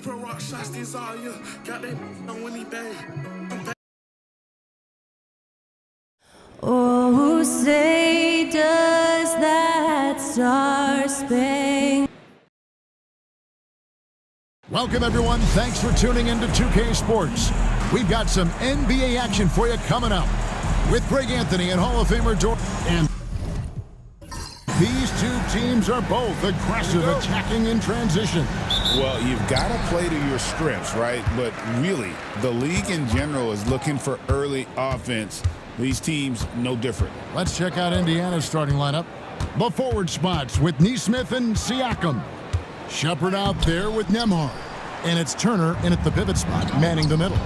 put rock shots, these all you got that on Winnie Bay. Oh, say does that star-spangled. Welcome, everyone. Thanks for tuning in to 2K Sports. We've got some NBA action for you coming up with Greg Anthony and Hall of Famer Jordan. And these two teams are both aggressive, attacking in transition. Well, you've got to play to your strengths, right? But really, the league in general is looking for early offense. These teams, no different. Let's check out Indiana's starting lineup. The forward spots with Nesmith and Siakam. Shepard out there with Nembhard. And it's Turner in at the pivot spot, manning the middle.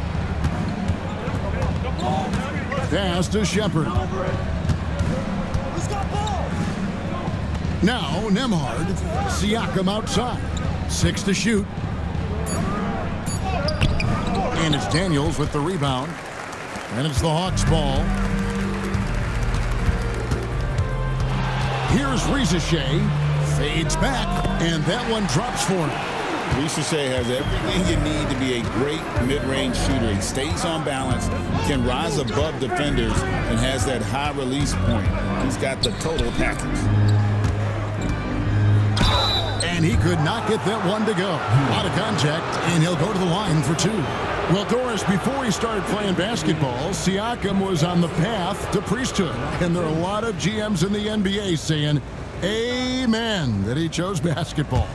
Pass to Shepard. Now Nembhard. Siakam outside. 6 to shoot. And it's Daniels with the rebound. And it's the Hawks ball. Here's Rizachet. Fades back, and that one drops for him. Rizachet has everything you need to be a great mid-range shooter. He stays on balance, can rise above defenders, and has that high release point. He's got the total package. And he could not get that one to go. A lot of contact, and he'll go to the line for 2. Well, Doris, before he started playing basketball, Siakam was on the path to priesthood. And there are a lot of GMs in the NBA saying, amen, that he chose basketball.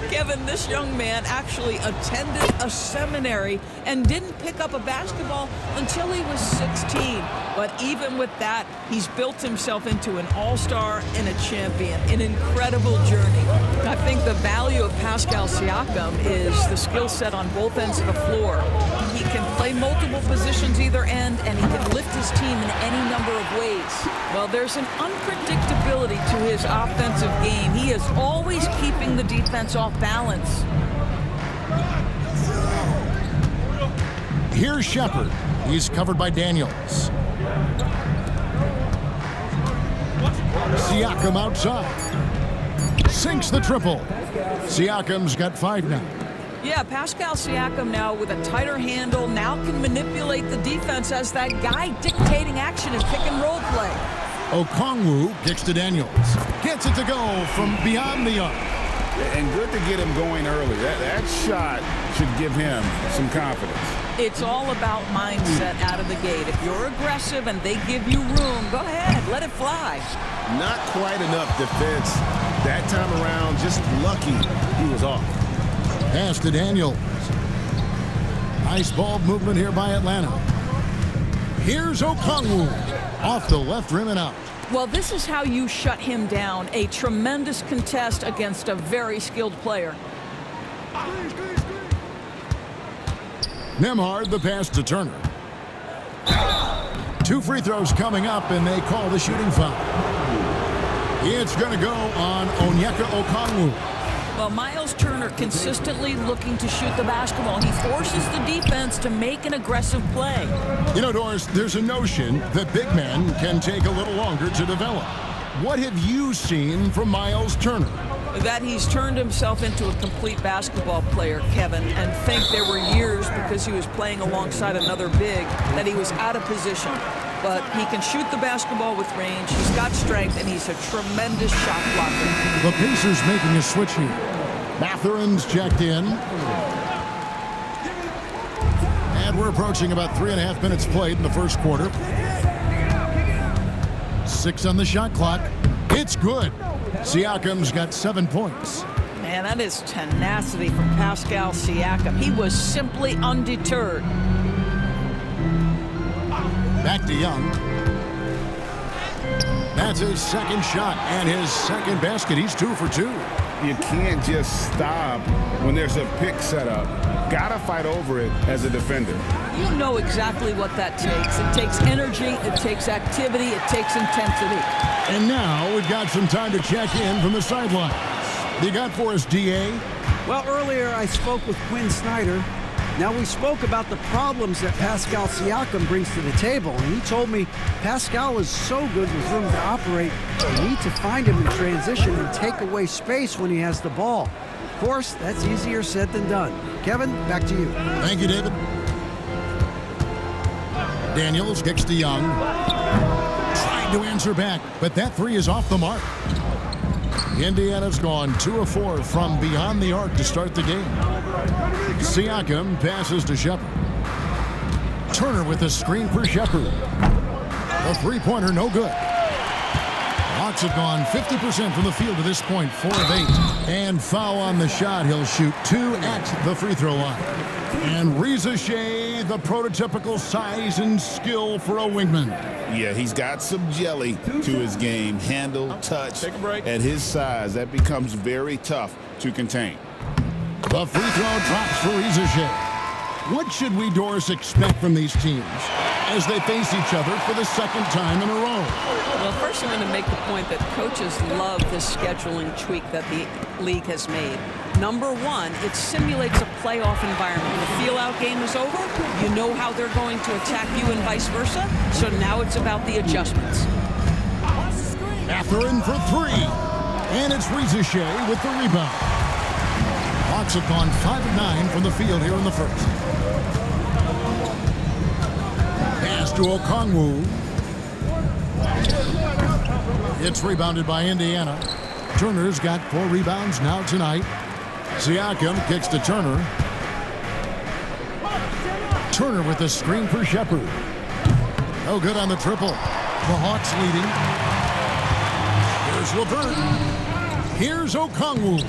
Kevin, this young man actually attended a seminary and didn't pick up a basketball until he was 16. But even with that, he's built himself into an all-star and a champion. An incredible journey. I think the value of Pascal Siakam is the skill set on both ends of the floor. He can play multiple positions either end, and he can lift his team in any number of ways. Well, there's an unpredictability to his offensive game. He is always keeping the defense off balance. Here's Shepard. He's covered by Daniels. Siakam outside. Sinks the triple. Siakam's got 5 now. Yeah, Pascal Siakam now with a tighter handle now can manipulate the defense as that guy dictating action in pick-and-roll play. Okongwu kicks to Daniels. Gets it to go from beyond the arc. And good to get him going early. That shot should give him some confidence. It's all about mindset out of the gate. If you're aggressive and they give you room, go ahead, let it fly. Not quite enough defense that time around. Just lucky he was off. Pass to Daniels. Nice ball movement here by Atlanta. Here's Okongwu. Off the left rim and out. Well, this is how you shut him down. A tremendous contest against a very skilled player. Nembhard, the pass to Turner. 2 free throws coming up, and they call the shooting foul. It's going to go on Onyeka Okongwu. Well, Miles Turner consistently looking to shoot the basketball. He forces the defense to make an aggressive play. You know, Doris, there's a notion that big men can take a little longer to develop. What have you seen from Miles Turner? That he's turned himself into a complete basketball player, Kevin, and think there were years because he was playing alongside another big that he was out of position. But he can shoot the basketball with range, he's got strength, and he's a tremendous shot blocker. The Pacers making a switch here. Matherin's checked in. And we're approaching about 3.5 minutes played in the first quarter. 6 on the shot clock. It's good. Siakam's got 7 points. Man, that is tenacity from Pascal Siakam. He was simply undeterred. Back to Young. That's his second shot and his second basket. He's 2 for 2. You can't just stop when there's a pick set up. Gotta fight over it as a defender. You know exactly what that takes. It takes energy, it takes activity, it takes intensity. And now we've got some time to check in from the sidelines. You got for us, D.A.? Well, earlier I spoke with Quinn Snyder. Now, we spoke about the problems that Pascal Siakam brings to the table, and he told me Pascal is so good with room to operate, you need to find him in transition and take away space when he has the ball. Of course, that's easier said than done. Kevin, back to you. Thank you, David. Daniels kicks to Young. Trying to answer back, but that three is off the mark. Indiana's gone 2 of 4 from beyond the arc to start the game. Siakam passes to Shepard. Turner with a screen for Shepard. The three-pointer, no good. Hawks have gone 50% from the field to this point, 4 of 8. And foul on the shot. He'll shoot 2 at the free throw line. And Reza Shea, the prototypical size and skill for a wingman. Yeah, he's got some jelly to his game. Handle, touch. Take a break. At his size, that becomes very tough to contain. The free throw drops for Reza Shea. What should we, Doris, expect from these teams as they face each other for the second time in a row? Well, first I'm going to make the point that coaches love this scheduling tweak that the league has made. Number one, it simulates a playoff environment. The feel-out game is over. You know how they're going to attack you and vice versa. So now it's about the adjustments. Mathurin for 3. And it's Reza Shea with the rebound. Hawks have gone 5 of 9 from the field here in the first. Pass to Okongwu. It's rebounded by Indiana. Turner's got 4 rebounds now tonight. Siakam kicks to Turner. Turner with a screen for Shepard. No good on the triple. The Hawks leading. Here's LeVert. Here's Okongwu.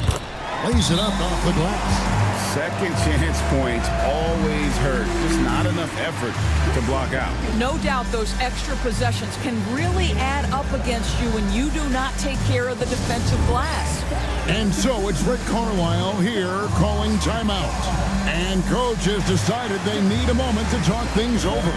Lays it up off the glass. Second chance points always hurt. Just not enough effort to block out. No doubt those extra possessions can really add up against you when you do not take care of the defensive glass. And so it's Rick Carlisle here calling timeout. And coach has decided they need a moment to talk things over.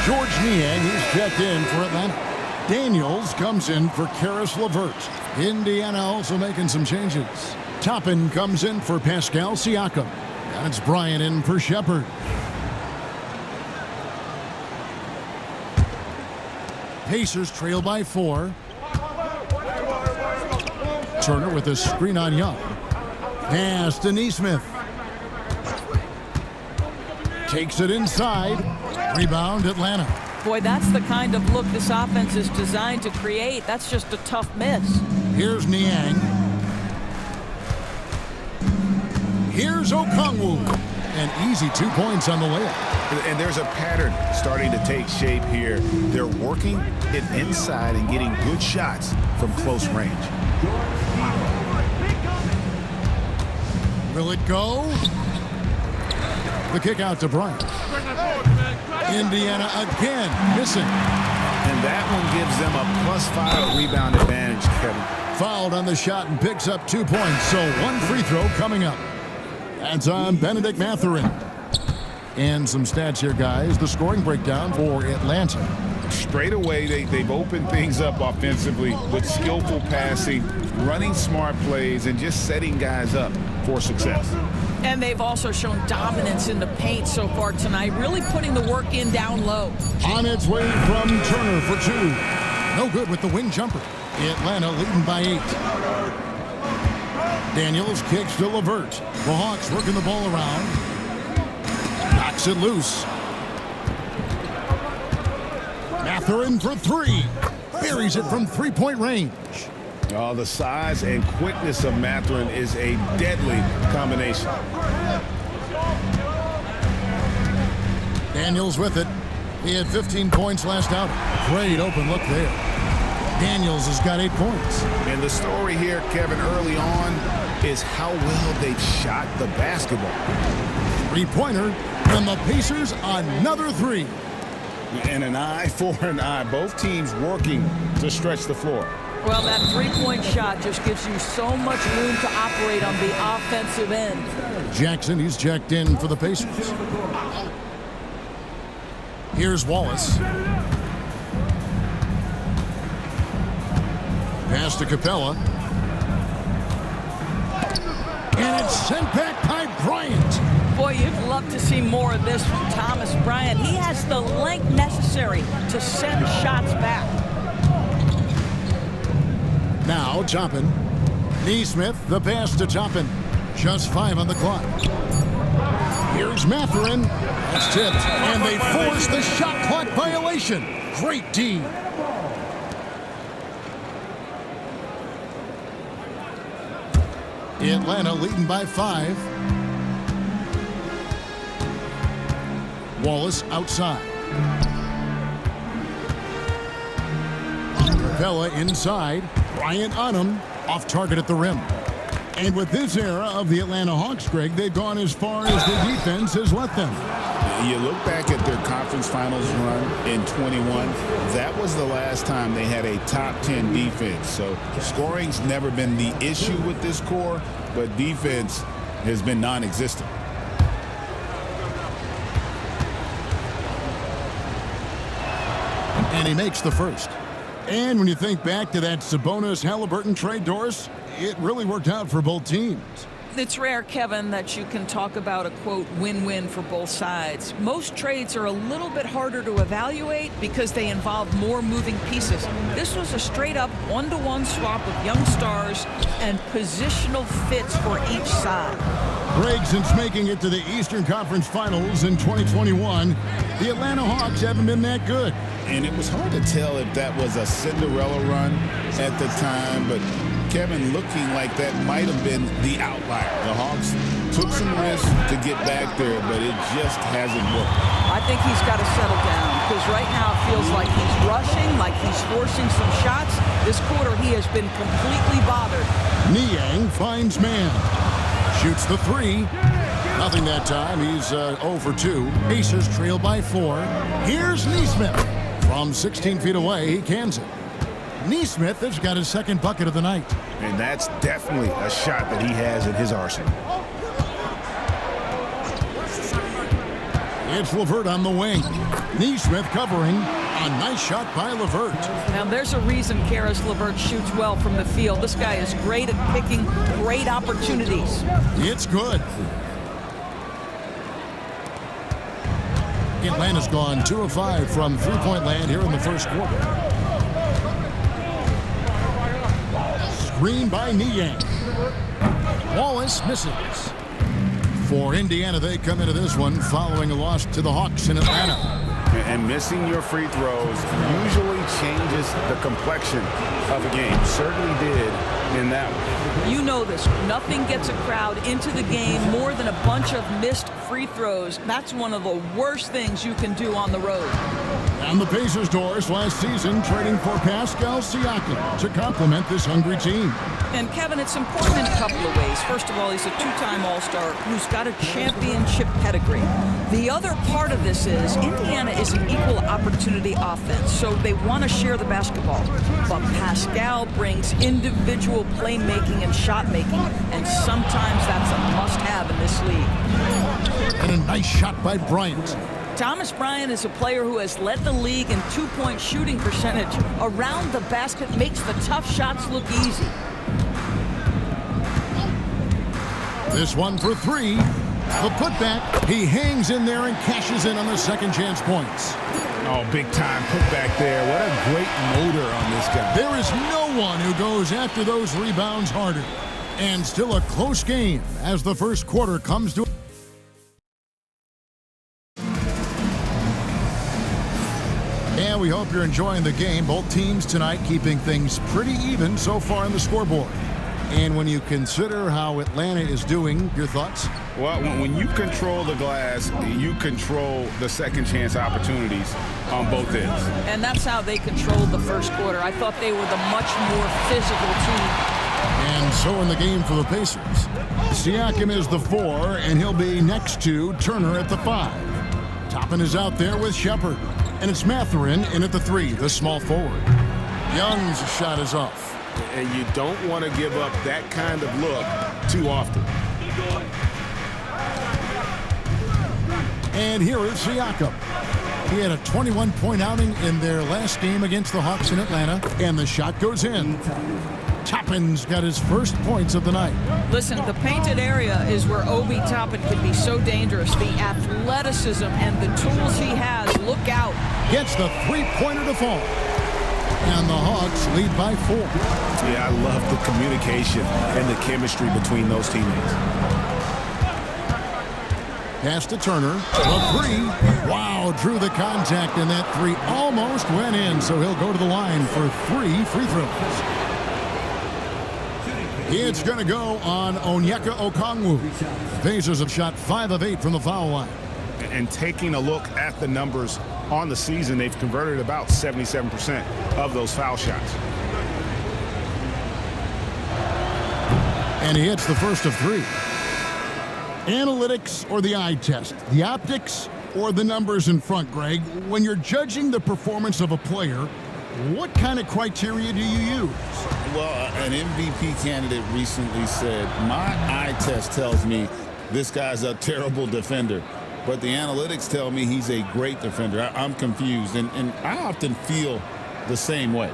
George Niang is checked in for Atlanta. Daniels comes in for Karis LeVert. Indiana also making some changes. Toppin comes in for Pascal Siakam. And it's Bryant in for Shepard. Pacers trail by 4. Turner with a screen on Young. Pass to Nesmith. Takes it inside. Rebound, Atlanta. Boy, that's the kind of look this offense is designed to create. That's just a tough miss. Here's Niang. Here's Okongwu. An easy 2 points on the layup. And there's a pattern starting to take shape here. They're working it inside and getting good shots from close range. Will it go? The kick out to Bryant. Indiana again missing. And that one gives them a +5 rebound advantage, Kevin. Fouled on the shot and picks up 2 points. So 1 free throw coming up. That's on Benedict Mathurin. And some stats here, guys. The scoring breakdown for Atlanta. Straight away, they've opened things up offensively with skillful passing, running smart plays, and just setting guys up for success. And they've also shown dominance in the paint so far tonight, really putting the work in down low. On its way from Turner for 2. No good with the wing jumper. Atlanta leading by 8. Daniels kicks to LeVert. The Hawks working the ball around. Knocks it loose. Mathurin for 3. Buries it from 3-point range. Oh, the size and quickness of Mathurin is a deadly combination. Daniels with it. He had 15 points last outing. Great open look there. Daniels has got 8 points. And the story here, Kevin, early on is how well they shot the basketball. Three-pointer, and the Pacers another 3. And an eye for an eye. Both teams working to stretch the floor. Well, that three-point shot just gives you so much room to operate on the offensive end. Jackson, he's checked in for the Pacers. Here's Wallace. Pass to Capella. And it's sent back by Bryant. Boy, you'd love to see more of this from Thomas Bryant. He has the length necessary to send shots back. Now Toppin. Neesmith, the pass to Toppin. Just 5 on the clock. Here's Mathurin. That's tipped. And they force the shot clock violation. Great D. Atlanta leading by 5. Wallace outside. Capella inside. Bryant on him. Off target at the rim. And with this era of the Atlanta Hawks, Greg, they've gone as far as the defense has let them. You look back at their conference finals run in 21. That was the last time they had a top 10 defense. So scoring's never been the issue with this core, but defense has been non-existent. And he makes the first. And when you think back to that Sabonis-Halliburton trade, Doris, it really worked out for both teams. It's rare, Kevin, that you can talk about a, quote, win-win for both sides. Most trades are a little bit harder to evaluate because they involve more moving pieces. This was a straight-up one-to-one swap of young stars and positional fits for each side. Greg, since making it to the Eastern Conference Finals in 2021, the Atlanta Hawks haven't been that good. And it was hard to tell if that was a Cinderella run at the time, but Kevin, looking like that might have been the outlier. The Hawks took some risks to get back there, but it just hasn't worked. I think he's got to settle down because right now it feels like he's rushing, like he's forcing some shots. This quarter he has been completely bothered. Niang finds man. Shoots the 3. Nothing that time. He's 0 for 2. Pacers trail by 4. Here's Neesmith. From 16 feet away, he cans it. Neesmith has got his second bucket of the night. And that's definitely a shot that he has in his arsenal. It's LeVert on the wing. Neesmith covering. A nice shot by LeVert. Now there's a reason Karis LeVert shoots well from the field. This guy is great at picking great opportunities. It's good. Atlanta's gone 2 of 5 from three-point land here in the first quarter. Screen by Niang. Wallace misses. For Indiana, they come into this one following a loss to the Hawks in Atlanta. And missing your free throws usually changes the complexion of a game. Certainly did in that one. You know this. Nothing gets a crowd into the game more than a bunch of missed free throws. That's one of the worst things you can do on the road. And the Pacers, Doris, last season trading for Pascal Siakam to complement this hungry team. And Kevin, it's important in a couple of ways. First of all, he's a 2-time All-Star who's got a championship pedigree. The other part of this is Indiana is an equal opportunity offense, so they want to share the basketball. But Pascal brings individual playmaking and shot making, and sometimes that's a must-have in this league. And a nice shot by Bryant. Thomas Bryant is a player who has led the league in two-point shooting percentage. Around the basket makes the tough shots look easy. This one for 3. The putback. He hangs in there and cashes in on the second chance points. Oh, big time putback there. What a great motor on this guy. There is no one who goes after those rebounds harder. And still a close game as the first quarter comes to. And we hope you're enjoying the game. Both teams tonight keeping things pretty even so far on the scoreboard. And when you consider how Atlanta is doing, your thoughts? Well, when you control the glass, you control the second chance opportunities on both ends. And that's how they controlled the first quarter. I thought they were the much more physical team. And so in the game for the Pacers, Siakam is the 4, and he'll be next to Turner at the 5. Toppin is out there with Shepard. And it's Mathurin in at the 3, the small forward. Young's shot is off. And you don't want to give up that kind of look too often. And here is Siakam. He had a 21-point outing in their last game against the Hawks in Atlanta, and the shot goes in. Toppin's got his first points of the night. Listen, the painted area is where Obi Toppin can be so dangerous. The athleticism and the tools he has, look out. Gets the three-pointer to fall. And the Hawks lead by 4. Yeah, I love the communication and the chemistry between those teammates. Pass to Turner. The 3. Wow, drew the contact, and that 3 almost went in, so he'll go to the line for 3 free throws. It's going to go on Onyeka Okongwu. Pacers have shot 5 of 8 from the foul line. And taking a look at the numbers on the season, they've converted about 77% of those foul shots. And he hits the first of 3. Analytics or the eye test? The optics or the numbers in front, Greg? When you're judging the performance of a player, what kind of criteria do you use? Well, an MVP candidate recently said, my eye test tells me this guy's a terrible defender, but the analytics tell me he's a great defender. I'm confused, and I often feel the same way.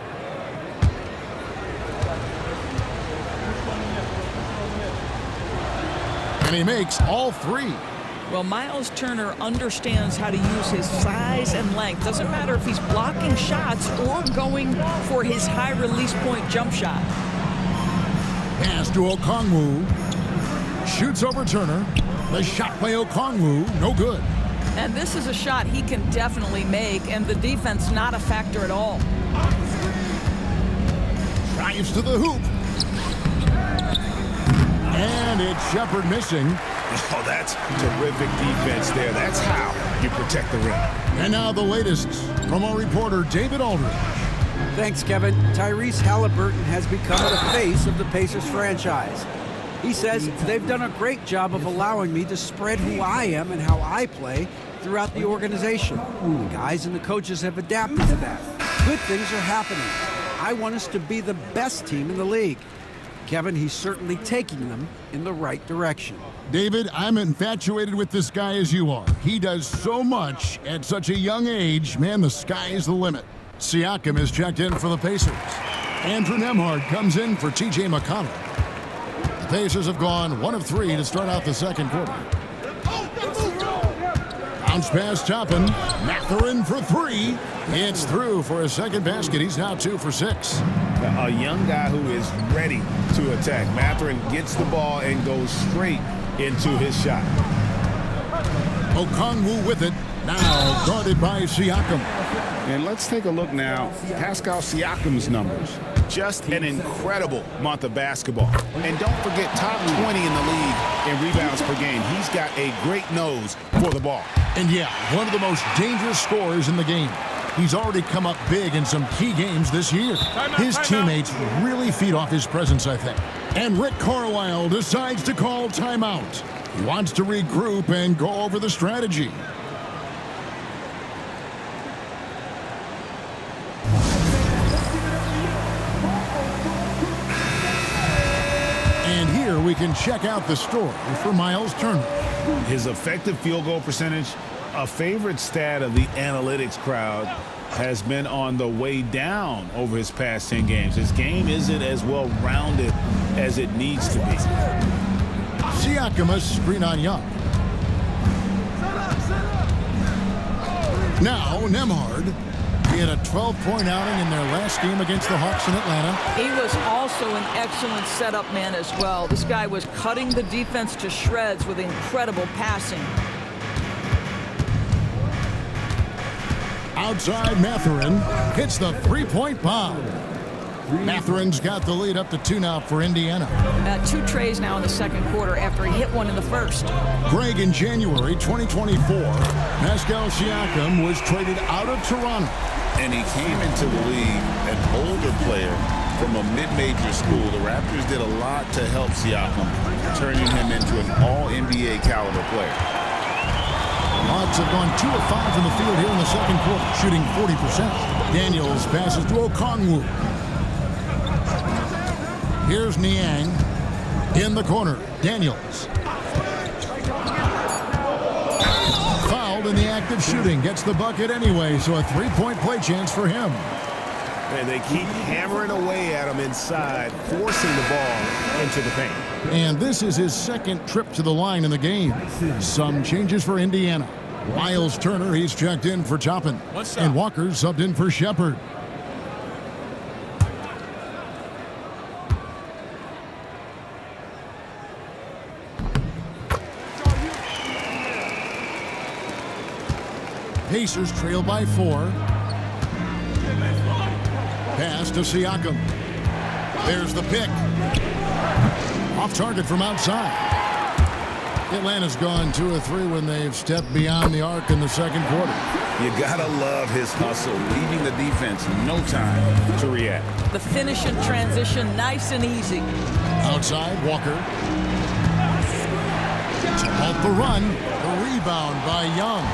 And he makes all 3. Well, Miles Turner understands how to use his size and length. Doesn't matter if he's blocking shots or going for his high release point jump shot. Pass to Okongwu. Shoots over Turner. The shot by Okongwu, no good. And this is a shot he can definitely make, and the defense not a factor at all. Drives to the hoop. And it's Shepard missing. Oh, that's terrific defense there. That's how you protect the rim. And now the latest from our reporter, David Aldridge. Thanks, Kevin. Tyrese Halliburton has become the face of the Pacers franchise. He says they've done a great job of allowing me to spread who I am and how I play throughout the organization. The guys and the coaches have adapted to that. Good things are happening. I want us to be the best team in the league. Kevin, he's certainly taking them in the right direction. David, I'm infatuated with this guy as you are. He does so much at such a young age. Man, the sky is the limit. Siakam is checked in for the Pacers. Andrew Nembhard comes in for T.J. McConnell. The Pacers have gone 1 of 3 to start out the second quarter. Bounce pass Toppin. Mathurin for 3. It's through for a second basket. He's now 2 for 6. A young guy who is ready to attack. Mathurin gets the ball and goes straight into his shot. Okongwu with it. Now guarded by Siakam. And let's take a look now. Pascal Siakam's numbers. Just an incredible month of basketball. And don't forget, top 20 in the league in rebounds per game. He's got a great nose for the ball. And yeah, one of the most dangerous scorers in the game. He's already come up big in some key games this year. His teammates really feed off his presence, I think. And Rick Carlisle decides to call timeout. He wants to regroup and go over the strategy. And here we can check out the story for Miles Turner. His effective field goal percentage, a favorite stat of the analytics crowd, has been on the way down over his past 10 games. His game isn't as well-rounded as it needs to be. Siakam a screen on Young. Now Nembhard. He had a 12-point outing in their last game against the Hawks in Atlanta. He was also an excellent setup man as well. This guy was cutting the defense to shreds with incredible passing. Outside Mathurin hits the three-point bomb. Matherin's got the lead up to 2 now for Indiana. 2 trays now in the second quarter after he hit one in the first. Greg, in January 2024, Pascal Siakam was traded out of Toronto. And he came into the league an older player from a mid-major school. The Raptors did a lot to help Siakam, turning him into an all-NBA caliber player. Hawks have gone 2 of 5 from the field here in the second quarter, shooting 40%. Daniels passes to Okongwu. Here's Niang in the corner. Daniels. Fouled in the act of shooting. Gets the bucket anyway, so a 3-point play chance for him. And they keep hammering away at him inside, forcing the ball into the paint. And this is his second trip to the line in the game. Some changes for Indiana. Miles Turner, he's checked in for Toppin. And Walker subbed in for Shepard. Pacers trail by 4. Pass to Siakam. There's the pick. Off target from outside. Atlanta's gone 2 of 3 when they've stepped beyond the arc in the second quarter. You gotta love his hustle, leaving the defense no time to react. The finish and transition, nice and easy. Outside, Walker. To halt the run. The rebound by Young.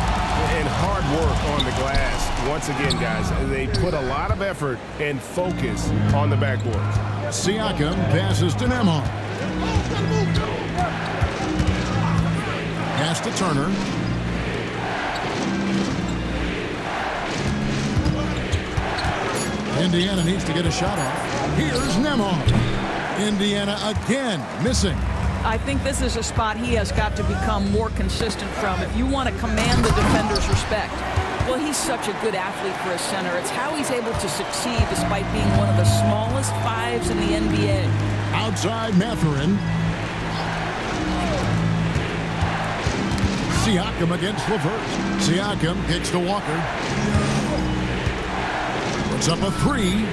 And hard work on the glass. Once again, guys, they put a lot of effort and focus on the backboard. Siakam passes to Nembhard. Pass to Turner. Indiana needs to get a shot off. Here's Nembhard. Indiana again missing. I think this is a spot he has got to become more consistent from if you want to command the defender's respect. Well, he's such a good athlete for a center. It's how he's able to succeed despite being one of the smallest 5s in the NBA. Outside, Matherin. Siakam against LeVert. Siakam kicks to Walker. Puts up a 3.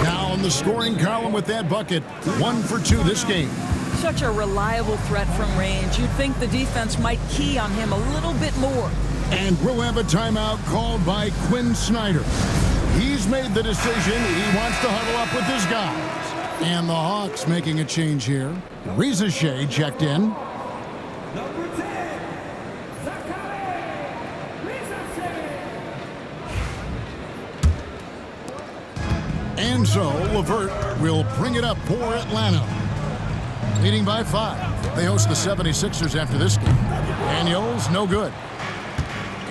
Now in the scoring column with that bucket. 1 for 2 this game. Such a reliable threat from range. You'd think the defense might key on him a little bit more. And we'll have a timeout called by Quinn Snyder. He's made the decision. He wants to huddle up with his guys. And the Hawks making a change here. Reza Shea checked in. And so LeVert will bring it up for Atlanta. Leading by 5. They host the 76ers after this game. Daniels, no good.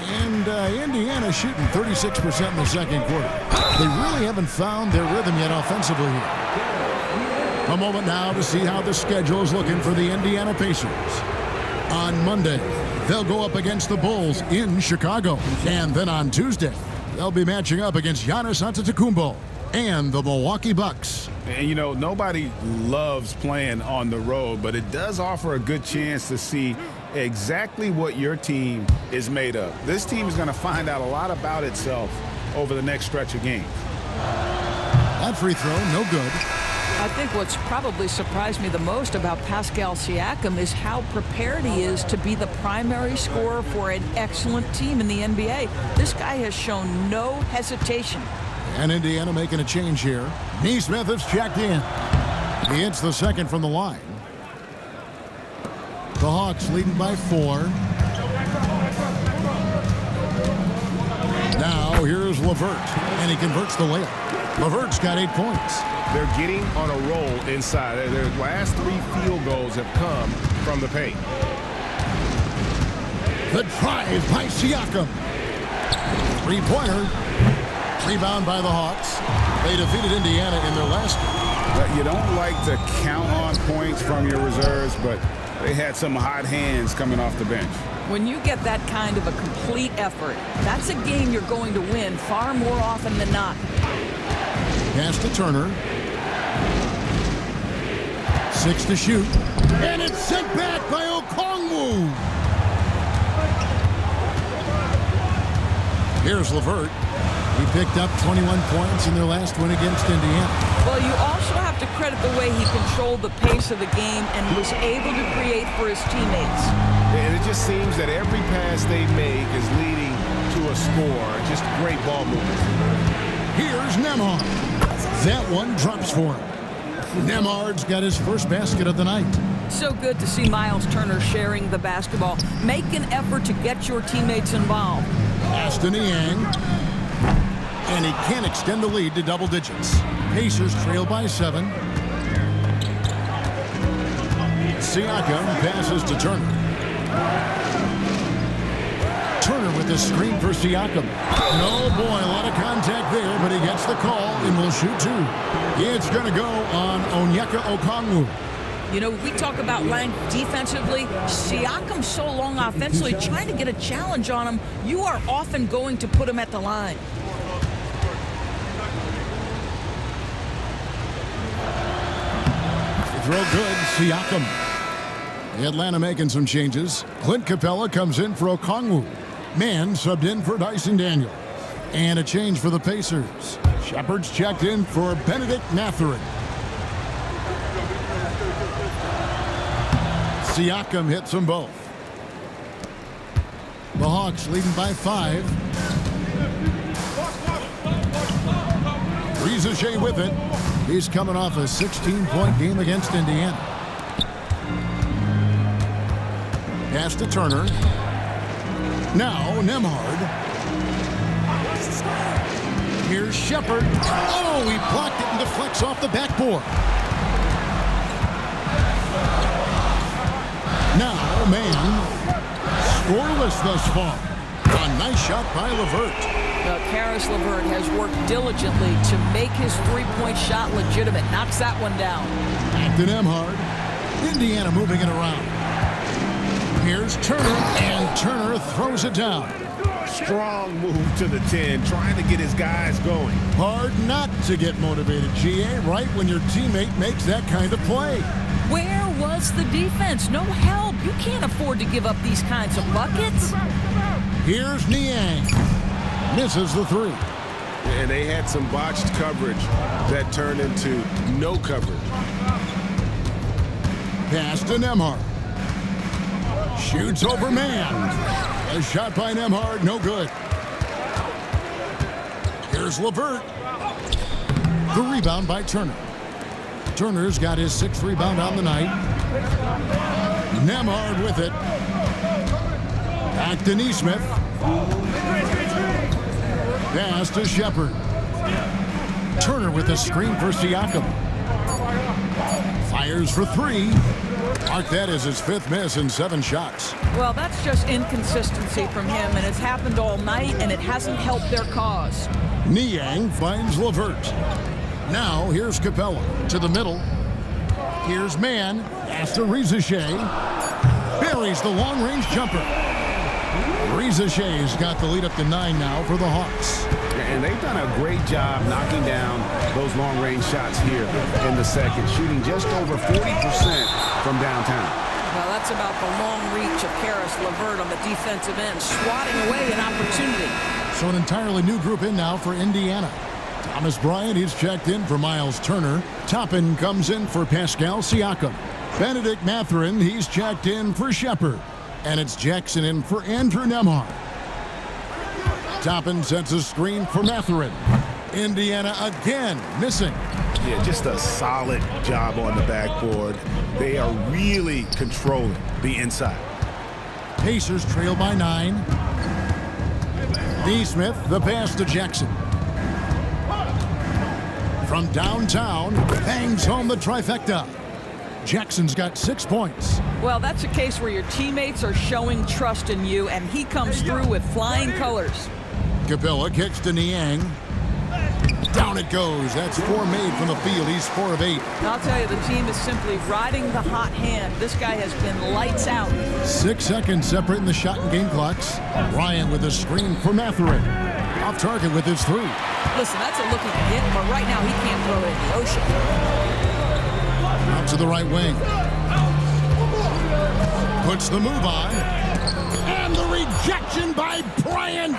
And Indiana shooting 36% in the second quarter. They really haven't found their rhythm yet offensively here. A moment now to see how the schedule is looking for the Indiana Pacers. On Monday, they'll go up against the Bulls in Chicago. And then on Tuesday, they'll be matching up against Giannis Antetokounmpo and the Milwaukee Bucks. And, you know, nobody loves playing on the road, but it does offer a good chance to see exactly what your team is made of. This team is going to find out a lot about itself over the next stretch of games. That free throw, no good. I think what's probably surprised me the most about Pascal Siakam is how prepared he is to be the primary scorer for an excellent team in the NBA. This guy has shown no hesitation. And Indiana making a change here. Neesmith has checked in. He hits the second from the line. The Hawks leading by 4. Now here's LeVert, and he converts the layup. LeVert's got 8 points. They're getting on a roll inside. Their last 3 field goals have come from the paint. The drive by Siakam. 3-pointer. Rebound by the Hawks. They defeated Indiana in their last game. You don't like to count on points from your reserves, but they had some hot hands coming off the bench. When you get that kind of a complete effort, that's a game you're going to win far more often than not. Pass to Turner. 6 to shoot. And it's sent back by Okongwu. Here's LeVert. He picked up 21 points in their last win against Indiana. Well, you also have to credit the way he controlled the pace of the game and was able to create for his teammates. And it just seems that every pass they make is leading to a score. Just great ball movement. Here's Nembhard. That one drops for him. Nembhard's got his first basket of the night. So good to see Miles Turner sharing the basketball. Make an effort to get your teammates involved. Pass to Niang. And he can't extend the lead to double digits. Pacers trail by 7. Siakam passes to Turner. Turner with the screen for Siakam. And oh boy, a lot of contact there, but he gets the call and will shoot 2. It's going to go on Onyeka Okongwu. You know, we talk about length defensively. Siakam's so long offensively, trying to get a challenge on him, you are often going to put him at the line. Throw good, Siakam. Atlanta making some changes. Clint Capella comes in for Okongwu. Mann subbed in for Dyson Daniel. And a change for the Pacers. Shepard's checked in for Benedict Mathurin. Siakam hits them both. The Hawks leading by 5. Rizachet with it. He's coming off a 16-point game against Indiana. Pass to Turner. Now Nembhard. Here's Shepard. Oh, he blocked it and deflects off the backboard. Now Mann. Scoreless thus far. A nice shot by LeVert. Caris LeVert has worked diligently to make his three-point shot legitimate. Knocks that one down. Back to Nembhard. Indiana moving it around. Here's Turner, and Turner throws it down. Strong move to the 10, trying to get his guys going. Hard not to get motivated, GA, right when your teammate makes that kind of play. Where was the defense? No help. You can't afford to give up these kinds of buckets. Here's Niang. Misses the 3. And they had some botched coverage that turned into no coverage. Pass to Nembhard. Shoots over Mann. A shot by Nembhard, no good. Here's LeVert. The rebound by Turner. Turner's got his 6th rebound on the night. Nembhard with it. Back to Nesmith. Pass to Shepard. Turner with a screen for Siakam. Fires for 3. Mark that as his 5th miss in 7 shots. Well, that's just inconsistency from him, and it's happened all night, and it hasn't helped their cause. Niang finds LeVert. Now here's Capella to the middle. Here's Mann. Pass to Rizachet. Buries the long-range jumper. Rizachet's got the lead up to 9 now for the Hawks. And they've done a great job knocking down those long-range shots here in the second, shooting just over 40% from downtown. Well, that's about the long reach of Caris LeVert on the defensive end, swatting away an opportunity. So an entirely new group in now for Indiana. Thomas Bryant, he's checked in for Miles Turner. Toppin comes in for Pascal Siakam. Benedict Mathurin, he's checked in for Shepard. And it's Jackson in for Andrew Nembhard. Toppin sets a screen for Mathurin. Indiana again missing. Yeah, just a solid job on the backboard. They are really controlling the inside. Pacers trail by 9. Nesmith, the pass to Jackson. From downtown, bangs home the trifecta. Jackson's got 6 points. Well, that's a case where your teammates are showing trust in you, and he comes through with flying colors. Capella kicks to Niang. Down it goes. That's 4 made from the field. He's 4 of 8. I'll tell you, the team is simply riding the hot hand. This guy has been lights out. 6 seconds separating the shot and game clocks. Bryant with a screen for Mathurin. Off target with his 3. Listen, that's a look he can hit, but right now he can't throw it in the ocean. Out to the right wing. Puts the move on. And the rejection by Bryant.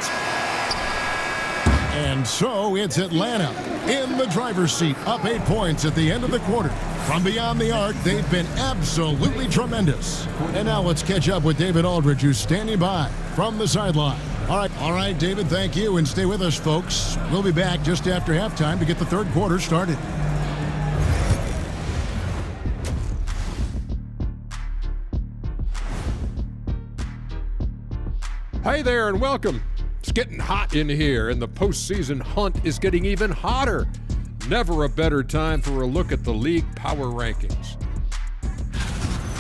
And so it's Atlanta in the driver's seat, up 8 points at the end of the quarter. From beyond the arc, they've been absolutely tremendous. And now let's catch up with David Aldridge, who's standing by from the sideline. All right, David, thank you, and stay with us, folks. We'll be back just after halftime to get the third quarter started. Hey there, and welcome. It's getting hot in here, and the postseason hunt is getting even hotter. Never a better time for a look at the league power rankings.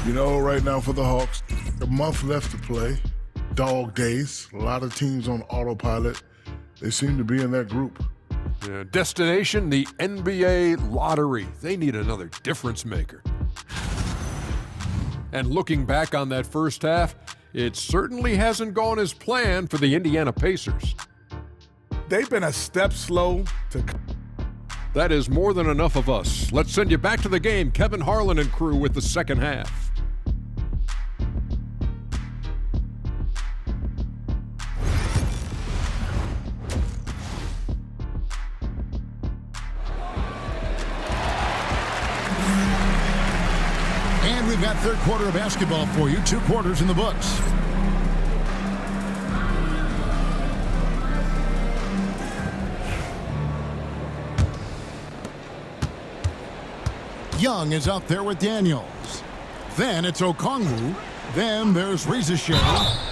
You know, right now for the Hawks, a month left to play. Dog days. A lot of teams on autopilot. They seem to be in that group. Destination, the NBA lottery. They need another difference maker. And looking back on that first half, it certainly hasn't gone as planned for the Indiana Pacers. They've been a step slow to... That is more than enough of us. Let's send you back to the game. Kevin Harlan and crew with the second half. And we've got third quarter of basketball for you. 2 quarters in the books. Young is out there with Daniels. Then it's Okongwu. Then there's Reza Shea.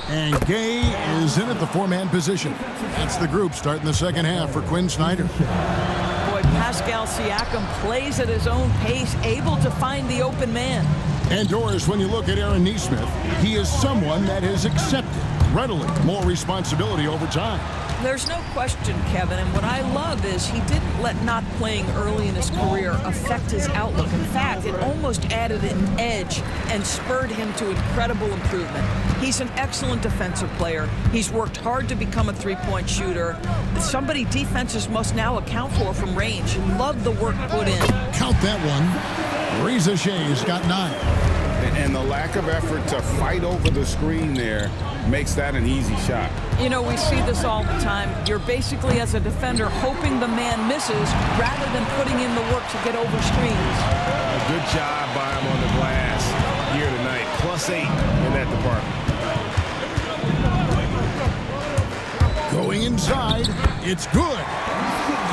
And Gay is in at the 4-man position. That's the group starting the second half for Quinn Snyder. Boy, Pascal Siakam plays at his own pace, able to find the open man. And Doris, when you look at Aaron Nesmith, he is someone that has accepted readily more responsibility over time. There's no question, Kevin, and what I love is he didn't let not playing early in his career affect his outlook. In fact, it almost added an edge and spurred him to incredible improvement. He's an excellent defensive player. He's worked hard to become a three-point shooter. Somebody defenses must now account for from range. Love the work put in. Count that one. Reza Shea's got 9. And the lack of effort to fight over the screen there makes that an easy shot. You know, we see this all the time. You're basically, as a defender, hoping the man misses rather than putting in the work to get over screens. A good job by him on the glass here tonight. +8 in that department. Going inside, it's good.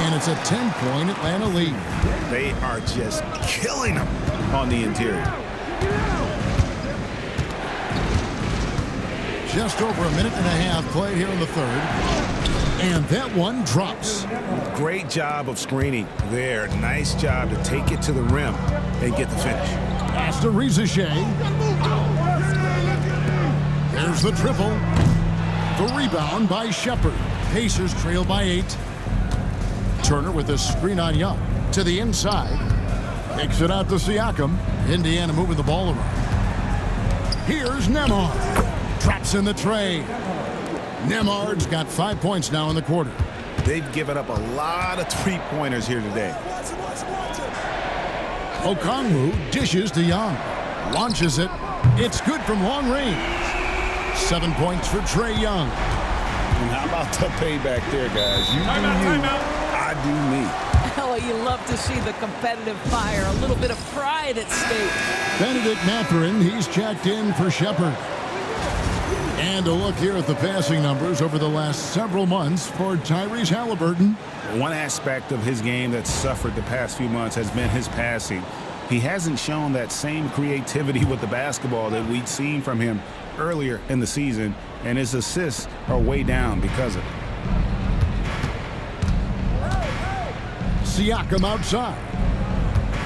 And it's a 10-point Atlanta lead. They are just killing them on the interior. Just over a minute and a half played here in the third. And that one drops. Great job of screening there. Nice job to take it to the rim and get the finish. Pass to Reza Shea. There's the triple. The rebound by Shepard. Pacers trail by 8. Turner with a screen on Young. To the inside. Takes it out to Siakam. Indiana moving the ball around. Here's Nembhard. Drops in the tray. Nembhard's got 5 points now in the quarter. They've given up a lot of three-pointers here today. Okongwu dishes to Young. Launches it. It's good from long range. 7 points for Trae Young. And how about the payback there, guys? You do you, I do me. Oh, you love to see the competitive fire. A little bit of pride at stake. Benedict Mathurin, he's checked in for Shepard. And a look here at the passing numbers over the last several months for Tyrese Halliburton. One aspect of his game that's suffered the past few months has been his passing. He hasn't shown that same creativity with the basketball that we'd seen from him earlier in the season, and his assists are way down because of it. Siakam outside.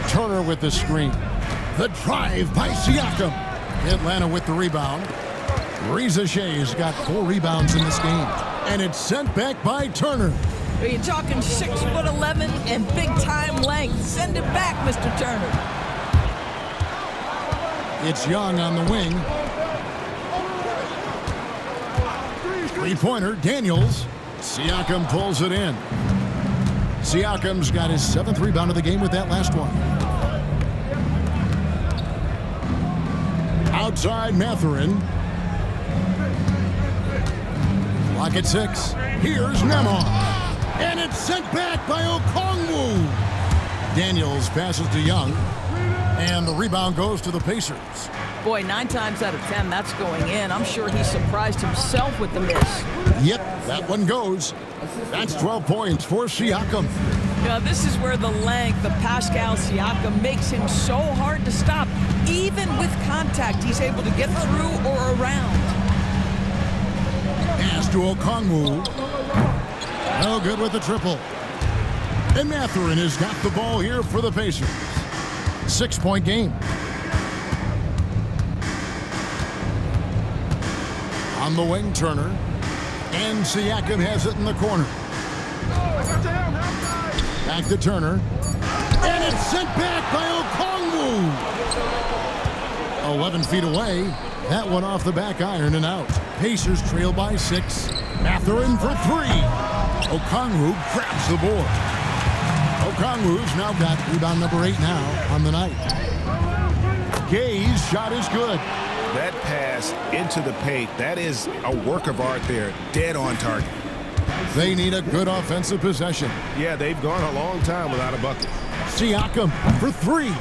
Turner with the screen. The drive by Siakam. Atlanta with the rebound. Reza Shea's got 4 rebounds in this game. And it's sent back by Turner. Are you talking 6'11" and big-time length? Send it back, Mr. Turner. It's Young on the wing. Three-pointer, Daniels. Siakam pulls it in. Siakam's got his 7th rebound of the game with that last one. Outside Mathurin. Clock at 6. Here's Nembhard. And it's sent back by Okongwu. Daniels passes to Young. And the rebound goes to the Pacers. Boy, 9 times out of 10, that's going in. I'm sure he surprised himself with the miss. Yep, that one goes. That's 12 points for Siakam. Yeah, this is where the length of Pascal Siakam makes him so hard to stop. Even with contact, he's able to get through or around. Pass to Okongwu. No good with the triple. And Mathurin has got the ball here for the Pacers. 6-point game. On the wing, Turner. And Siakam has it in the corner. Back to Turner. And it's sent back by Okongwu. 11 feet away. That one off the back iron and out. Pacers trail by 6. Mathurin for 3. Okongwu grabs the board. Okongwu's now got rebound number 8 now on the night. Gay's shot is good. That pass into the paint, that is a work of art there. Dead on target. They need a good offensive possession. Yeah, they've gone a long time without a bucket. Siakam for 3.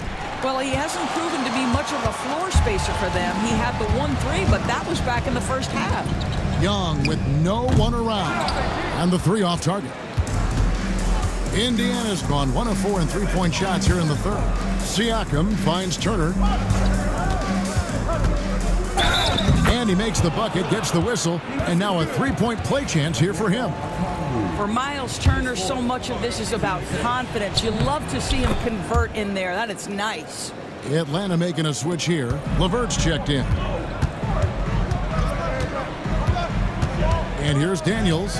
Well, he hasn't proven to be much of a floor spacer for them. He had the 1-3, but that was back in the first half. Young with no one around. And the 3 off target. Indiana's gone 1 of 4 in 3-point shots here in the third. Siakam finds Turner. And he makes the bucket, gets the whistle, and now a 3-point play chance here for him. For Miles Turner, so much of this is about confidence. You love to see him convert in there. That is nice. Atlanta making a switch here. LeVert's checked in. And here's Daniels.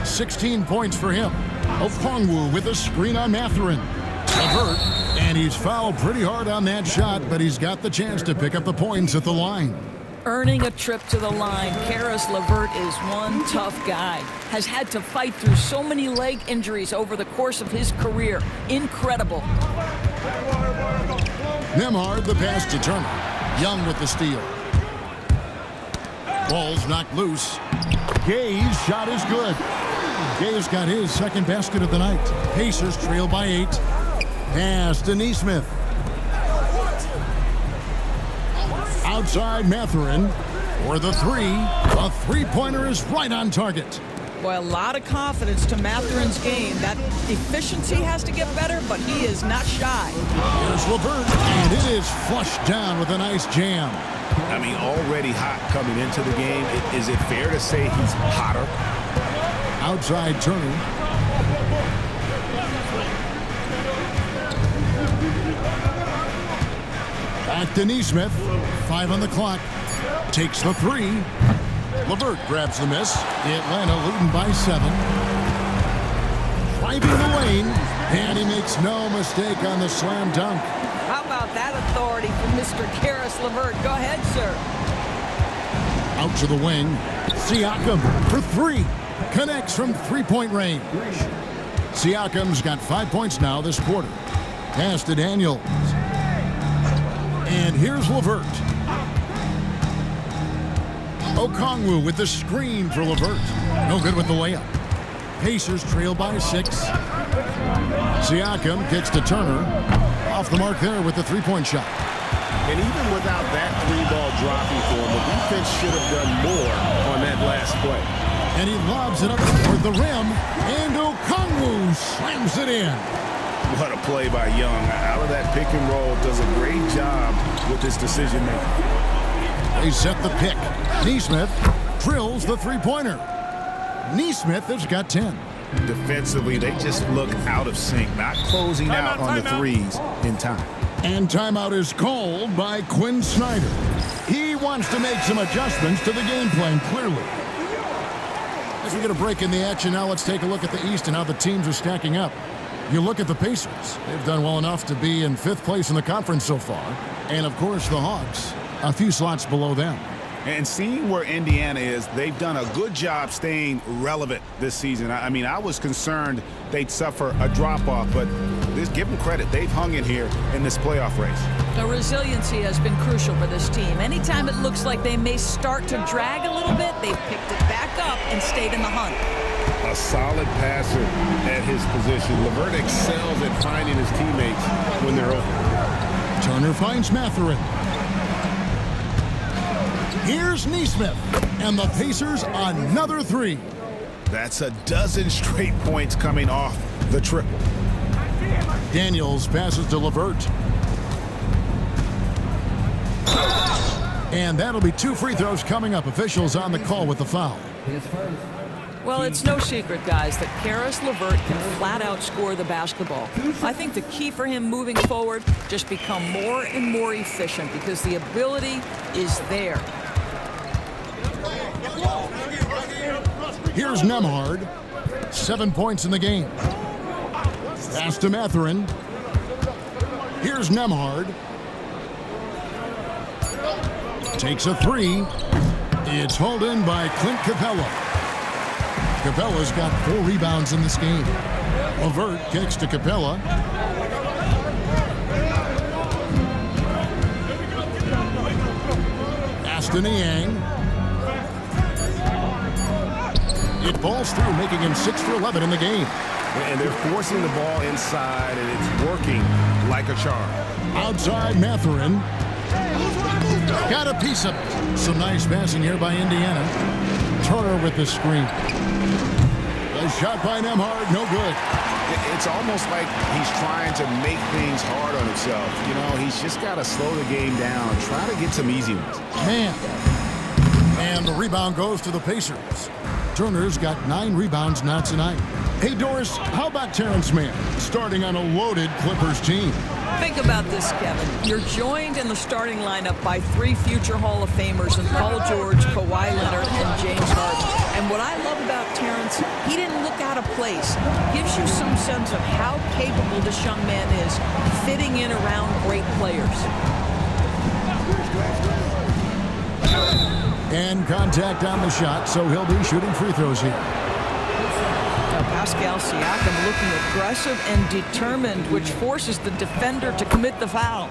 16 points for him. Okongwu with a screen on Mathurin. LeVert, and he's fouled pretty hard on that shot, but he's got the chance to pick up the points at the line. Earning a trip to the line, Caris LeVert is one tough guy. Has had to fight through so many leg injuries over the course of his career. Incredible. Nembhard the pass to Turner. Young with the steal. Ball's knocked loose. Gay's shot is good. Gay's got his second basket of the night. Pacers trail by 8. Pass to Nesmith. Outside Mathurin for the 3. A 3-pointer is right on target. Boy, a lot of confidence to Mathurin's game. That efficiency has to get better, but he is not shy. Here's LeVert, and it is flushed down with a nice jam. I mean, already hot coming into the game. Is it fair to say he's hotter? Outside Turner. Back to Nesmith. 5 on the clock. Takes the 3. LeVert grabs the miss. Atlanta leading by 7. Driving the lane. And he makes no mistake on the slam dunk. How about that authority from Mr. Caris LeVert? Go ahead, sir. Out to the wing. Siakam for 3. Connects from 3-point range. Siakam's got 5 points now this quarter. Pass to Daniels. And here's LeVert. Okongwu with the screen for LeVert. No good with the layup. Pacers trail by 6. Siakam kicks to Turner. Off the mark there with the 3-point shot. And even without that 3-ball dropping for him, the defense should have done more on that last play. And he lobs it up toward the rim. And Okongwu slams it in. What a play by Young. Out of that pick and roll, does a great job with his decision making. They set the pick. Nesmith drills the 3-pointer. Nesmith has got 10. Defensively, they just look out of sync, not closing out on the threes in time. And timeout is called by Quinn Snyder. He wants to make some adjustments to the game plan, clearly. As we get a break in the action now, let's take a look at the East and how the teams are stacking up. You look at the Pacers. They've done well enough to be in 5th place in the conference so far. And, of course, the Hawks, a few slots below them. And seeing where Indiana is, they've done a good job staying relevant this season. I mean, I was concerned they'd suffer a drop-off, but just give them credit. They've hung in here in this playoff race. The resiliency has been crucial for this team. Anytime it looks like they may start to drag a little bit, they've picked it back up and stayed in the hunt. a solid passer at his position. LeVert excels at finding his teammates when they're open. Turner finds Mathurin. Here's Neesmith, and the Pacers another three. That's a dozen straight points coming off the triple. Daniels passes to LeVert. And that'll be 2 free throws coming up. Officials on the call with the foul. Well, it's no secret, guys, that Karis LeVert can flat out score the basketball. I think the key for him moving forward, just become more and more efficient because the ability is there. Here's Nembhard. 7 points in the game. Pass to Mathurin. Here's Nembhard. Takes a three. It's hauled in by Clint Capella. Capella's got 4 rebounds in this game. LeVert kicks to Capella. Aston Yang. It falls through, making him 6 for 11 in the game. And they're forcing the ball inside, and it's working like a charm. Outside Mathurin. Got a piece of it. Some nice passing here by Indiana. Turner with the screen. A shot by Nembhard, no good. It's almost like he's trying to make things hard on himself. You know, he's just got to slow the game down, try to get some easy ones. Man. And the rebound goes to the Pacers. Turner's got 9 rebounds now tonight. Hey, Doris, how about Terrence Mann starting on a loaded Clippers team? Think about this, Kevin. You're joined in the starting lineup by 3 future Hall of Famers in Paul George, Kawhi Leonard, and James Harden. And what I love about Terrence, he didn't look out of place. Gives you some sense of how capable this young man is fitting in around great players. And contact on the shot, so he'll be shooting free throws here. Now Pascal Siakam looking aggressive and determined, which forces the defender to commit the foul.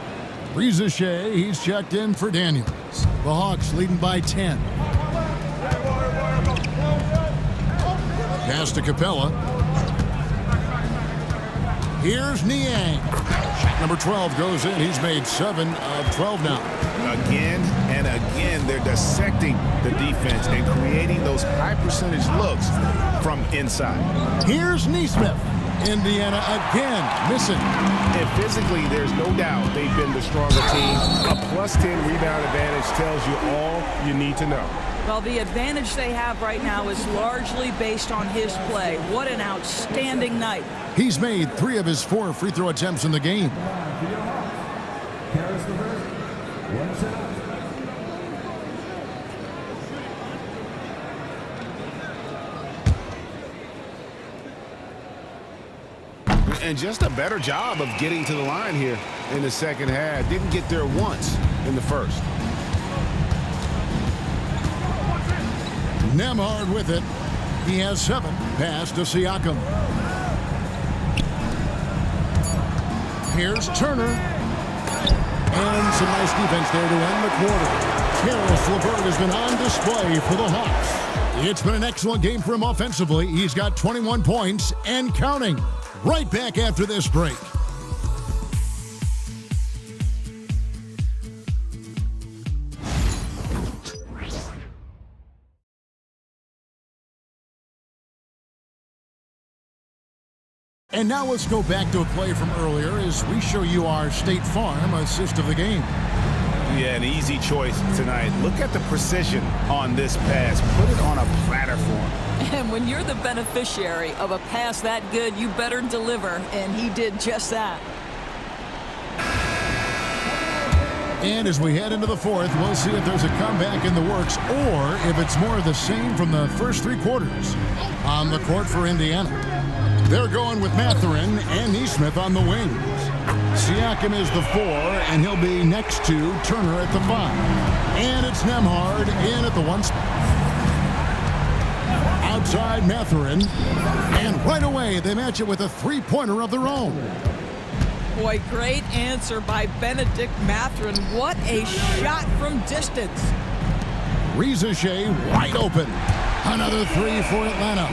Reza Shea, he's checked in for Daniels. The Hawks leading by 10. Pass to Capella. Here's Niang. Shot number 12 goes in. He's made 7 of 12 now. Again and again, they're dissecting the defense and creating those high percentage looks from inside. Here's Neesmith. Indiana again missing. And physically, there's no doubt they've been the stronger team. A +10 rebound advantage tells you all you need to know. Well, the advantage they have right now is largely based on his play. What an outstanding night. He's made 3 of his 4 free throw attempts in the game. And just a better job of getting to the line here in the second half. Didn't get there once in the first. Nembhard with it. He has 7. Pass to Siakam. Here's Turner. And some nice defense there to end the quarter. Karis LeVert has been on display for the Hawks. It's been an excellent game for him offensively. He's got 21 points and counting. Right back after this break. And now let's go back to a play from earlier as we show you our State Farm assist of the game. Yeah, an easy choice tonight. Look at the precision on this pass. Put it on a platter for him. And when you're the beneficiary of a pass that good, you better deliver, and he did just that. And as we head into the 4th, we'll see if there's a comeback in the works or if it's more of the same from the first 3 quarters. On the court for Indiana, they're going with Mathurin and Neesmith on the wings. Siakam is the 4, and he'll be next to Turner at the 5. And it's Nembhard in at the 1 spot. Outside Mathurin, and right away they match it with a 3-pointer of their own. Boy, great answer by Benedict Mathurin. What a shot from distance. Reza Shea wide open. Another 3 for Atlanta.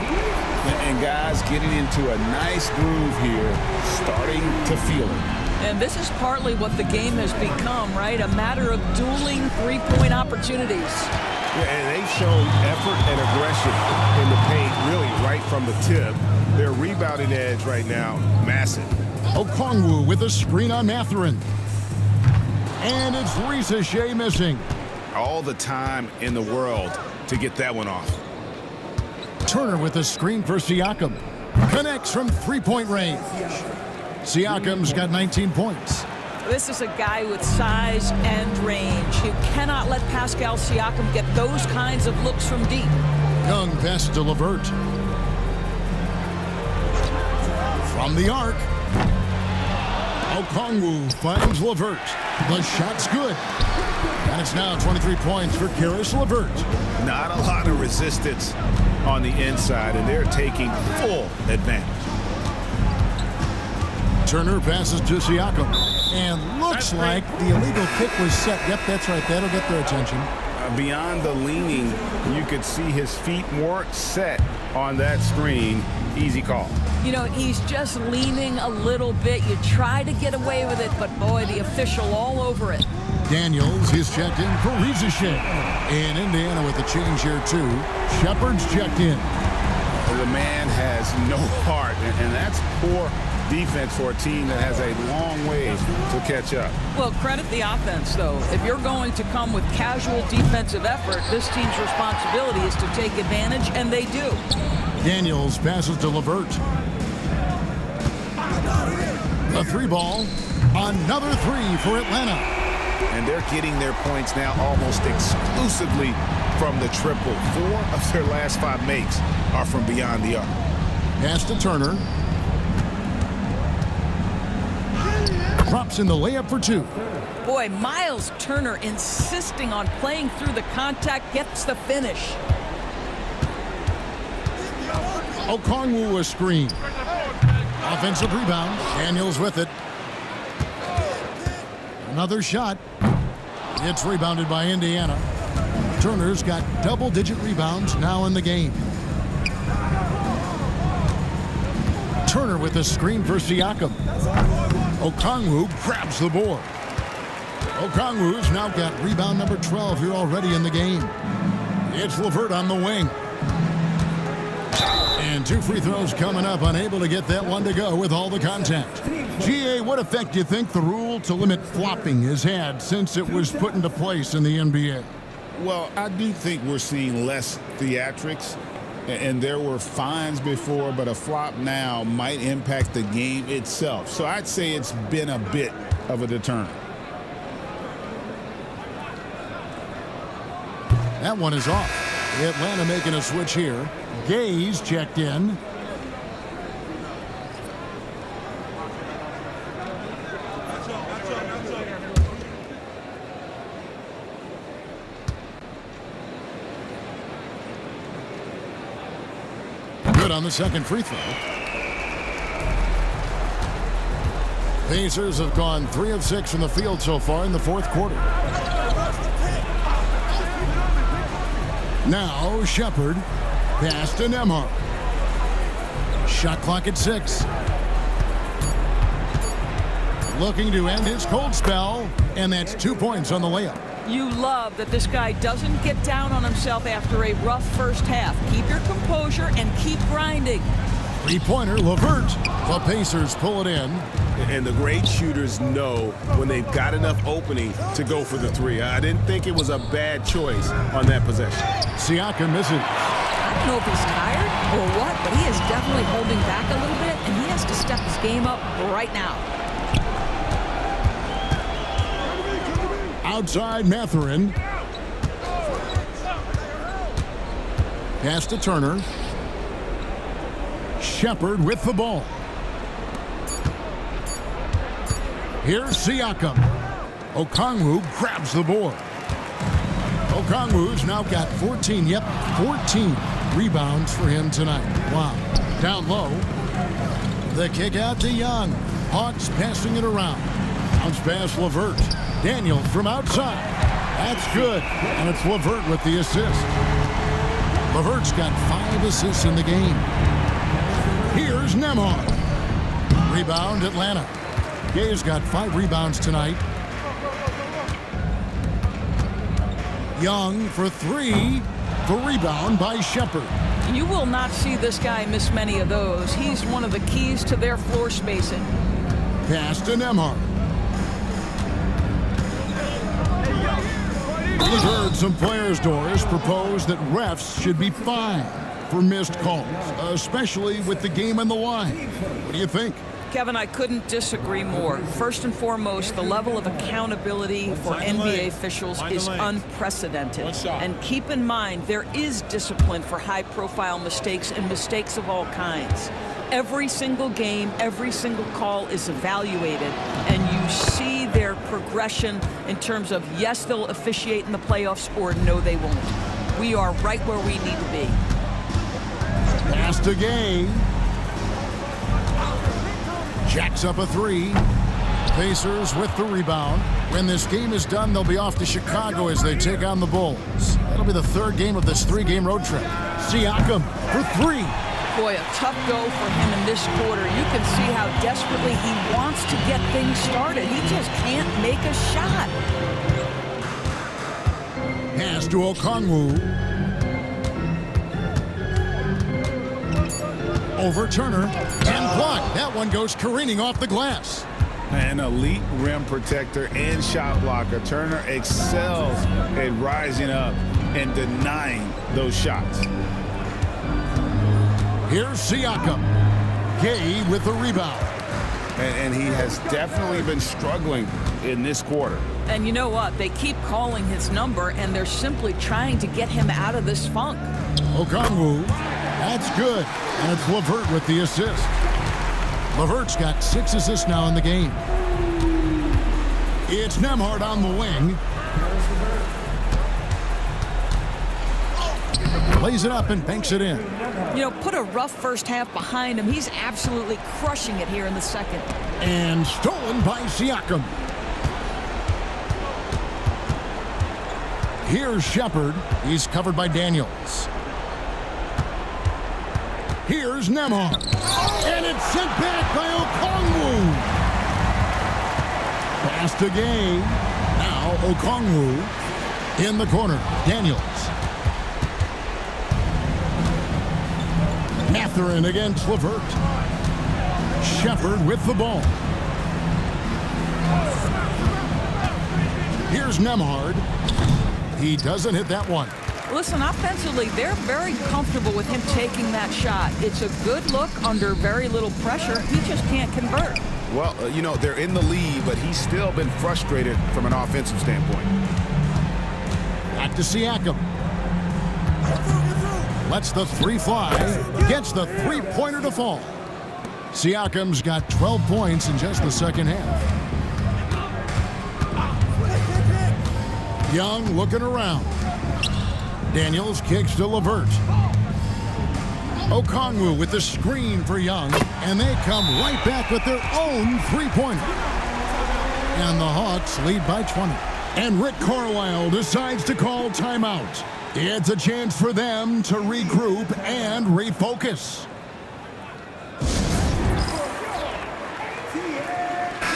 And guys getting into a nice groove here, starting to feel it. And this is partly what the game has become, right? A matter of dueling three-point opportunities. Yeah, and they've shown effort and aggression in the paint, really right from the tip. Their rebounding edge right now, massive. Okongwu with a screen on Mathurin. And it's Lisa Shea missing. All the time in the world to get that one off. Turner with a screen for Siakam. Connects from three-point range. Siakam's got 19 points. This is a guy with size and range. You cannot let Pascal Siakam get those kinds of looks from deep. Young pass to LeVert. From the arc. Okongwu finds LeVert. The shot's good. And it's now 23 points for Karis LeVert. Not a lot of resistance on the inside, and they're taking full advantage. Turner passes to Siakam. And looks like the illegal kick was set. Yep, that's right. That'll get their attention. Beyond the leaning, you could see his feet weren't set on that screen. Easy call. You know, he's just leaning a little bit. You try to get away with it, but boy, the official all over it. Daniels is checked in for Shea. And Indiana with the change here, too. Shepard's checked in. The man has no heart, and that's poor defense for a team that has a long way to catch up. Well, credit the offense, though. If you're going to come with casual defensive effort, this team's responsibility is to take advantage, and they do. Daniels passes to LeVert. The three ball. Another three for Atlanta. And they're getting their points now almost exclusively from the triple. 4 of their last 5 makes are from beyond the arc. Pass to Turner. Drops in the layup for 2. Boy, Miles Turner insisting on playing through the contact, gets the finish. Okongwu a screen. Offensive rebound. Daniels with it. Another shot. It's rebounded by Indiana. Turner's got double-digit rebounds now in the game. Turner with a screen for Siakam. Okongwu grabs the board. Okongwu's now got rebound number 12 here already in the game. It's LeVert on the wing. And 2 free throws coming up, unable to get that one to go with all the contact. GA, what effect do you think the rule to limit flopping has had since it was put into place in the NBA? Well, I do think we're seeing less theatrics, and there were fines before, but a flop now might impact the game itself. So I'd say it's been a bit of a deterrent. That one is off. Atlanta making a switch here. Gay's checked in. Good on the second free throw. Pacers have gone 3 of 6 from the field so far in the fourth quarter. Now Shepard. Pass to Nembhard. Shot clock at 6. Looking to end his cold spell, and that's 2 points on the layup. You love that this guy doesn't get down on himself after a rough first half. Keep your composure and keep grinding. Three-pointer, LeVert. The Pacers pull it in. And the great shooters know when they've got enough opening to go for the 3. I didn't think it was a bad choice on that possession. Siakam misses. I don't know if he's tired or what, but he is definitely holding back a little bit, and he has to step his game up right now. Outside Mathurin. Pass to Turner. Shepard with the ball. Here's Siakam. Okongwu grabs the board. Okongwu's now got 14 rebounds for him tonight. Wow. Down low. The kick out to Young. Hawks passing it around. Bounce pass LeVert. Daniels from outside. That's good. And it's LeVert with the assist. LeVert's got 5 assists in the game. Here's Nembhard. Rebound, Atlanta. Gay's got 5 rebounds tonight. Young for 3. The rebound by Shepard. You will not see this guy miss many of those. He's one of the keys to their floor spacing. Pass to Nembhard. We've heard some players, Doris, propose that refs should be fined for missed calls, especially with the game on the line. What do you think? Kevin, I couldn't disagree more. First and foremost, the level of accountability for NBA officials is unprecedented. And keep in mind, there is discipline for high-profile mistakes and mistakes of all kinds. Every single game, every single call is evaluated, and you see their progression in terms of, yes, they'll officiate in the playoffs, or no, they won't. We are right where we need to be. Pass to Gay. Jacks up a 3. Pacers with the rebound. When this game is done, they'll be off to Chicago as they take on the Bulls. That'll be the 3rd game of this 3-game road trip. Siakam for 3. Boy, a tough go for him in this quarter. You can see how desperately he wants to get things started. He just can't make a shot. Pass to Okongwu. Over Turner and blocked. That one goes careening off the glass. An elite rim protector and shot blocker. Turner excels at rising up and denying those shots. Here's Siakam. Gay with the rebound. And he has definitely been struggling in this quarter. And you know what? They keep calling his number, and they're simply trying to get him out of this funk. Okongwu. That's good. And it's LeVert with the assist. LeVert's got 6 assists now in the game. It's Nembhard on the wing. Plays it up and banks it in. You know, put a rough first half behind him. He's absolutely crushing it here in the second. And stolen by Siakam. Here's Shepard. He's covered by Daniels. Here's Nembhard. And it's sent back by Okongwu. Pass to Gay. Now Okongwu in the corner. Daniels. Mathurin against LeVert. Shepard with the ball. Here's Nembhard. He doesn't hit that one. Listen, offensively, they're very comfortable with him taking that shot. It's a good look under very little pressure. He just can't convert. Well, you know, they're in the lead, but he's still been frustrated from an offensive standpoint. Back to Siakam. Lets the 3 fly. Gets the 3-pointer to fall. Siakam's got 12 points in just the second half. Young looking around. Daniels kicks to LeVert. Okongwu with the screen for Young, and they come right back with their own 3-pointer. And the Hawks lead by 20. And Rick Carlisle decides to call timeout. It's a chance for them to regroup and refocus.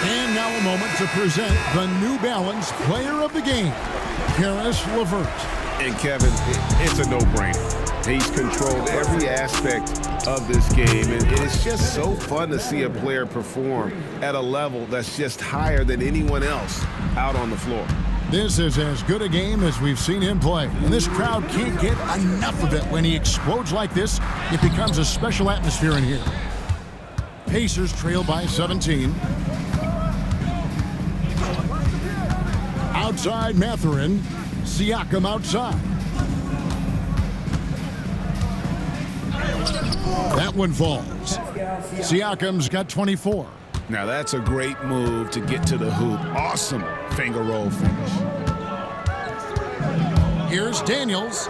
And now a moment to present the New Balance Player of the Game, Karis LeVert. And Kevin, it's a no-brainer. He's controlled every aspect of this game, and it's just so fun to see a player perform at a level that's just higher than anyone else out on the floor. This is as good a game as we've seen him play. And this crowd can't get enough of it. When he explodes like this, it becomes a special atmosphere in here. Pacers trail by 17. Outside Mathurin. Siakam outside. That one falls. Siakam's got 24. Now that's a great move to get to the hoop. Awesome finger roll finish. Here's Daniels.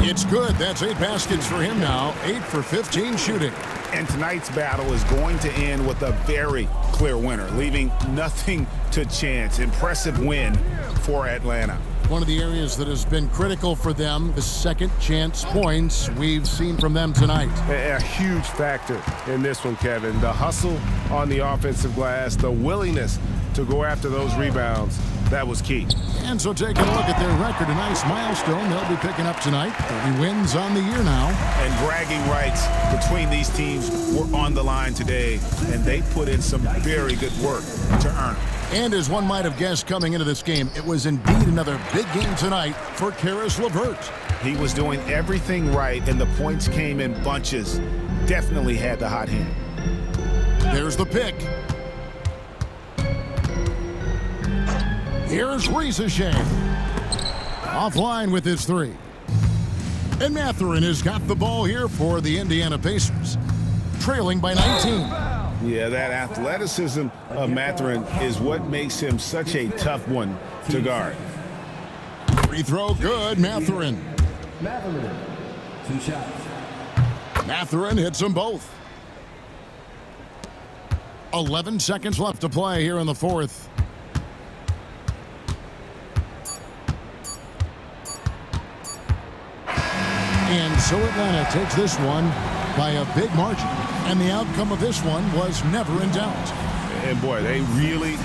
It's good. That's 8 baskets for him now. 8 for 15 shooting. And tonight's battle is going to end with a very clear winner, leaving nothing to chance. Impressive win for Atlanta. One of the areas that has been critical for them, the second chance points we've seen from them tonight. A huge factor in this one, Kevin. The hustle on the offensive glass, the willingness to go after those rebounds, that was key. And so taking a look at their record, a nice milestone they'll be picking up tonight. 30 wins on the year now. And bragging rights between these teams were on the line today, and they put in some very good work to earn it. And as one might have guessed coming into this game, it was indeed another big game tonight for Karis LeVert. He was doing everything right, and the points came in bunches. Definitely had the hot hand. There's the pick. Here's Riesesheim. Offline with his three. And Mathurin has got the ball here for the Indiana Pacers, trailing by 19. Yeah, that athleticism of Mathurin is what makes him such a tough one to guard. Free throw good, Mathurin. Two shots. Mathurin hits them both. 11 seconds left to play here in the fourth. And so Atlanta takes this one by a big margin. And the outcome of this one was never in doubt. And boy, they really